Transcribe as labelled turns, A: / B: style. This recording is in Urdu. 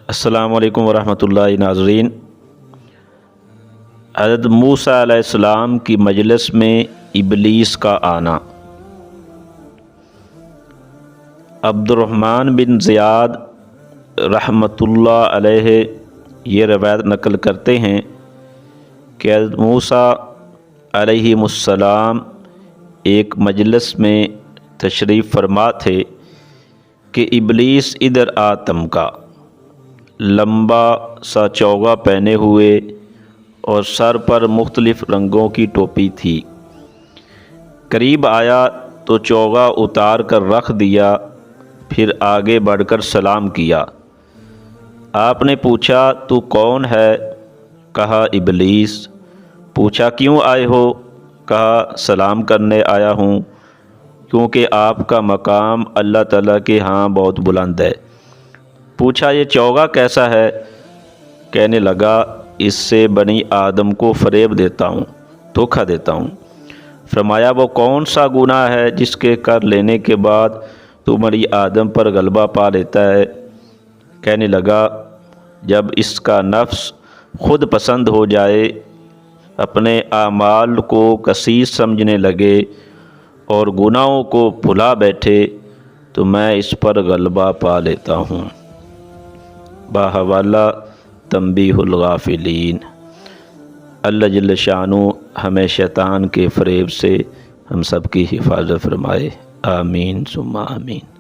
A: السلام علیکم ورحمۃ اللہ ناظرین۔ حضرت موسیٰ علیہ السلام کی مجلس میں ابلیس کا آنا۔ عبد الرحمن بن زیاد رحمۃ اللہ علیہ یہ روایت نقل کرتے ہیں کہ حضرت موسیٰ علیہ السلام ایک مجلس میں تشریف فرما تھے کہ ابلیس ادھر آ تمکا، لمبا سا چوغا پہنے ہوئے اور سر پر مختلف رنگوں کی ٹوپی تھی۔ قریب آیا تو چوغا اتار کر رکھ دیا، پھر آگے بڑھ کر سلام کیا۔ آپ نے پوچھا تو کون ہے؟ کہا ابلیس۔ پوچھا کیوں آئے ہو؟ کہا سلام کرنے آیا ہوں، کیونکہ آپ کا مقام اللہ تعالیٰ کے ہاں بہت بلند ہے۔ پوچھا یہ چوغا کیسا ہے؟ کہنے لگا اس سے بنی آدم کو فریب دیتا ہوں، دھوکہ دیتا ہوں۔ فرمایا وہ کون سا گناہ ہے جس کے کر لینے کے بعد تو بنی آدم پر غلبہ پا لیتا ہے؟ کہنے لگا جب اس کا نفس خود پسند ہو جائے، اپنے اعمال کو کثیر سمجھنے لگے اور گناہوں کو بھلا بیٹھے تو میں اس پر غلبہ پا لیتا ہوں۔ باحوالہ تنبیہ الغافلین۔ اللہ جل شانہ ہمیں شیطان کے فریب سے ہم سب کی حفاظت فرمائے، آمین ثم آمین۔